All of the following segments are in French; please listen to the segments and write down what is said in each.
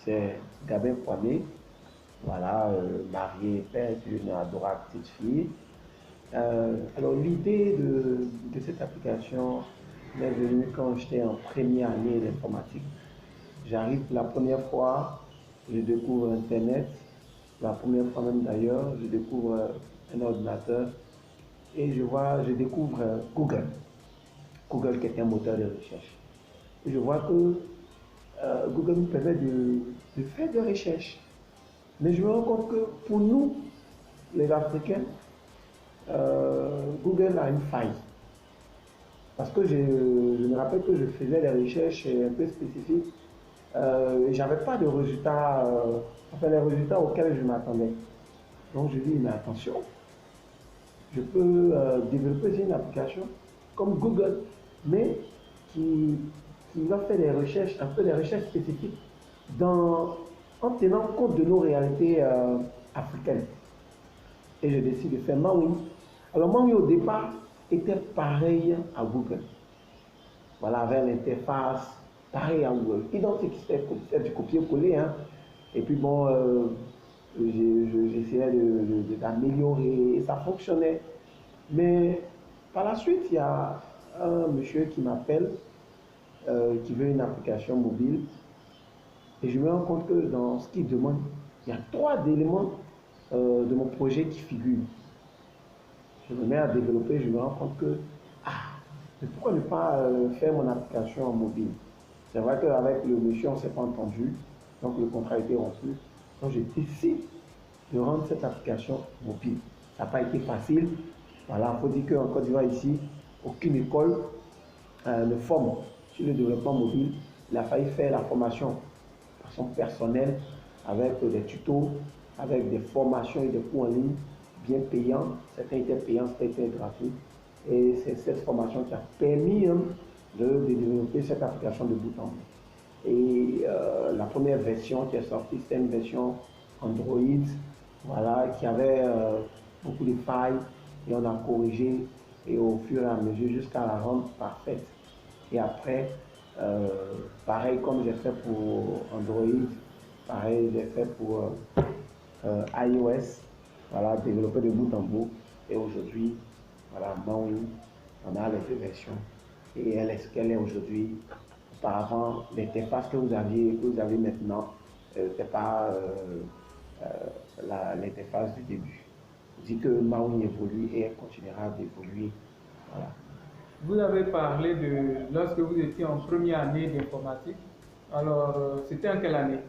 c'est Gabin Kwame. Voilà, marié, père d'une adorable petite fille. Alors l'idée de cette application m'est venue quand j'étais en première année d'informatique. J'arrive pour la première fois, je découvre Internet, la première fois même d'ailleurs, je découvre un ordinateur et je découvre Google. Google qui est un moteur de recherche. Et je vois que Google nous permet de faire des recherches. Mais je me rends compte que pour nous, les Africains, Google a une faille. Parce que je me rappelle que je faisais des recherches un peu spécifiques et j'avais pas de résultats, enfin les résultats auxquels je m'attendais. Donc je dis, mais attention, je peux développer une application comme Google, mais qui, qui va faire des recherches, un peu des recherches spécifiques en tenant compte de nos réalités africaines. Et je décide de faire Maui. Alors Maui au départ était pareil à Google. Voilà, avec l'interface pareil à Google. Identique, c'était du copier-coller. Hein. Et puis bon, j'essayais d'améliorer et ça fonctionnait. Mais par la suite, il y a un monsieur qui m'appelle, qui veut une application mobile. Et je me rends compte que dans ce qu'il demande, il y a trois éléments de mon projet qui figurent. Je me mets à développer, je me rends compte que, mais pourquoi ne pas faire mon application en mobile? C'est vrai qu'avec le monsieur, on ne s'est pas entendu, donc le contrat a été rompu. Donc je décide de rendre cette application mobile. Ça n'a pas été facile. Voilà, il faut dire qu'en Côte d'Ivoire ici, aucune école ne forme sur le développement mobile. Il a failli faire la formation de façon personnelle avec des tutos, avec des formations et des cours en ligne bien payants. Certains étaient payants, certains étaient gratuits. Et c'est cette formation qui a permis de développer cette application de bout en bout. Et la première version qui est sortie, c'était une version Android, voilà, qui avait beaucoup de failles et on a corrigé et au fur et à mesure jusqu'à la rendre parfaite. Et après, pareil comme j'ai fait pour Android, pareil j'ai fait pour iOS, voilà, développé de bout en bout. Et aujourd'hui, voilà, Maui, on a les deux versions. Et elle est ce qu'elle est aujourd'hui. Auparavant, l'interface que vous avez maintenant, n'était pas l'interface du début. Je dis que Maui évolue et elle continuera d'évoluer. Voilà. Vous avez parlé de lorsque vous étiez en première année d'informatique. Alors, c'était en quelle année?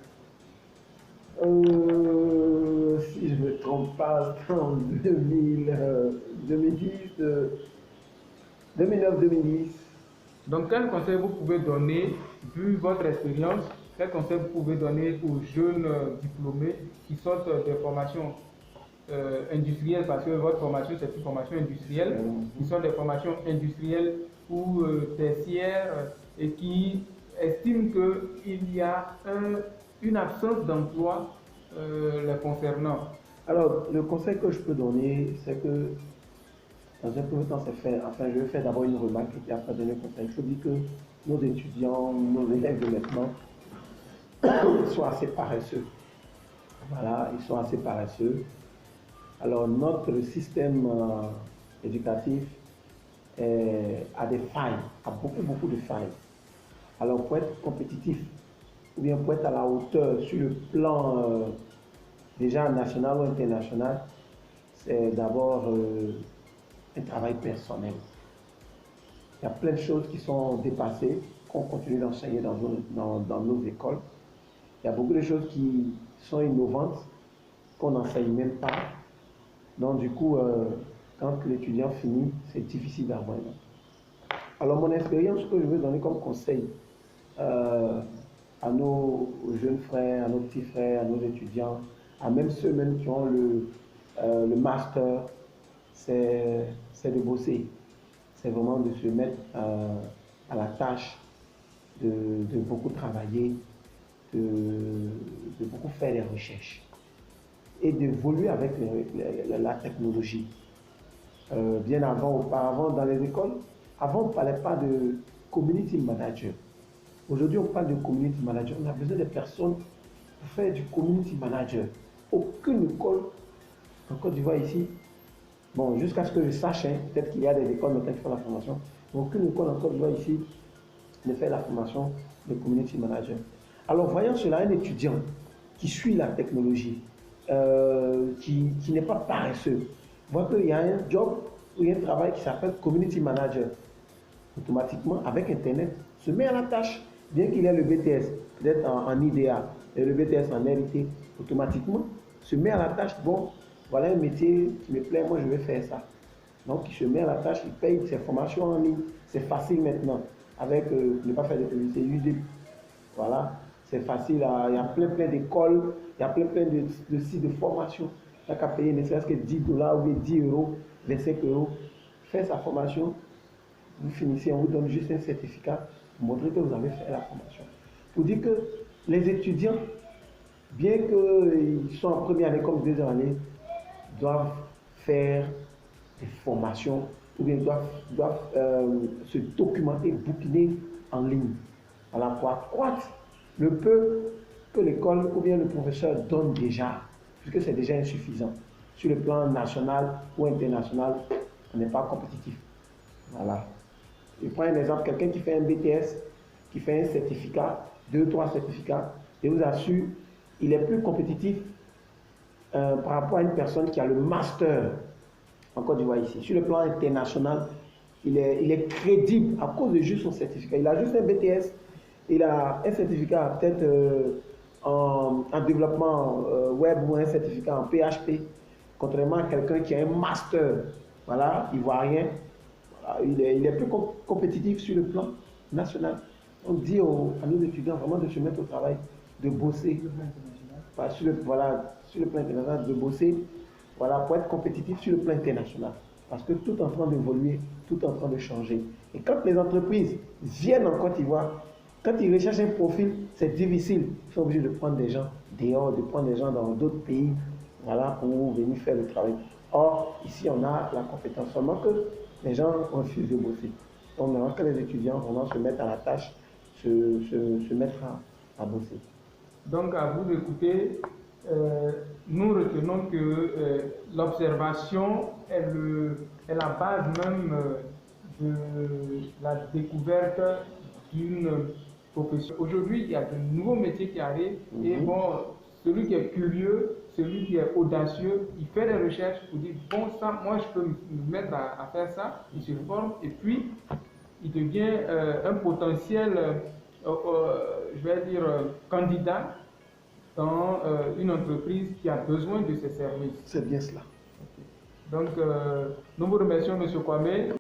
Si je ne me trompe pas, c'était en 2010, 2009-2010. Donc, quel conseil vous pouvez donner, vu votre expérience, quel conseil vous pouvez donner aux jeunes diplômés qui sortent des formations industrielles, parce que votre formation, c'est une formation industrielle, qui sont des formations industrielles ou tertiaires et qui estiment qu'il y a une absence d'emploi les concernant? Alors, le conseil que je peux donner, c'est que dans un premier temps, c'est faire, enfin, je vais faire d'abord une remarque et puis après donner un conseil. Il faut dire que nos étudiants, nos élèves de maintenant, ils sont assez paresseux. Voilà, ils sont assez paresseux. Alors, notre système éducatif a des failles, a beaucoup de failles. Alors, pour être compétitif, ou bien pour être à la hauteur sur le plan déjà national ou international, c'est d'abord un travail personnel. Il y a plein de choses qui sont dépassées, qu'on continue d'enseigner dans nos écoles. Il y a beaucoup de choses qui sont innovantes, qu'on n'enseigne même pas. Donc du coup, quand l'étudiant finit, c'est difficile d'avoir. Alors mon expérience que je veux donner comme conseil à nos jeunes frères, à nos petits frères, à nos étudiants, à même ceux même qui ont le master, c'est de bosser. C'est vraiment de se mettre à la tâche, de beaucoup travailler, de beaucoup faire des recherches et d'évoluer avec la technologie. Bien avant, auparavant, dans les écoles, avant, on ne parlait pas de community manager. Aujourd'hui, on parle de community manager. On a besoin de personnes pour faire du community manager. Aucune école en Côte d'Ivoire ici, bon, jusqu'à ce que je sache, hein, peut-être qu'il y a des écoles maintenant qui font la formation, mais aucune école en Côte d'Ivoire ici ne fait la formation de community manager. Alors, voyant cela, un étudiant qui suit la technologie, qui n'est pas paresseux, voit qu'il y a un job ou il y a un travail qui s'appelle community manager. Automatiquement, avec Internet, se met à la tâche, bien qu'il ait le BTS, peut-être en IDA, et le BTS en RIT, automatiquement, se met à la tâche, bon, voilà un métier qui me plaît, moi je vais faire ça. Donc il se met à la tâche, il paye ses formations en ligne, c'est facile maintenant, avec ne pas faire de publicité, Udemy. Voilà, c'est facile, il y a plein d'écoles, il y a plein de sites de formation. Il n'y a qu'à payer ne serait-ce que $10 ou 10 euros, 25 euros, faire sa formation. Vous finissez, on vous donne juste un certificat pour montrer que vous avez fait la formation. Pour dire que les étudiants, bien qu'ils soient en première année comme deuxième année, doivent faire des formations ou bien doivent se documenter, bouquiner en ligne. Voilà, pour accroître le peu que l'école ou bien le professeur donne déjà, puisque c'est déjà insuffisant. Sur le plan national ou international, on n'est pas compétitif. Voilà. Je prends un exemple, quelqu'un qui fait un BTS, qui fait un certificat, 2-3 certificats, et vous assure, il est plus compétitif par rapport à une personne qui a le master en Côte d'Ivoire ici. Sur le plan international, il est crédible à cause de juste son certificat. Il a juste un BTS, il a un certificat peut-être en développement web ou un certificat en PHP, contrairement à quelqu'un qui a un master, voilà, ivoirien. Il est plus compétitif sur le plan national. On dit à nos étudiants vraiment de se mettre au travail, de bosser. Sur le plan international, de bosser, voilà, pour être compétitif sur le plan international. Parce que tout est en train d'évoluer, tout est en train de changer. Et quand les entreprises viennent en Côte d'Ivoire, quand ils recherchent un profil, c'est difficile. Ils sont obligés de prendre des gens dehors, de prendre des gens dans d'autres pays, voilà, pour venir faire le travail. Or, ici, on a la compétence. Seulement que les gens refusent de bosser. Donc, maintenant que les étudiants vraiment se mettent à la tâche, se mettre à bosser. Donc, à vous d'écouter, nous retenons que l'observation est la base même de la découverte d'une profession. Aujourd'hui, il y a de nouveaux métiers qui arrivent et bon, celui qui est curieux, celui qui est audacieux, il fait des recherches pour dire bon, ça, moi je peux me mettre à faire ça, il se forme et puis il devient un potentiel, je vais dire, candidat dans une entreprise qui a besoin de ses services. C'est bien cela. Donc, nous vous remercions, M. Kwame.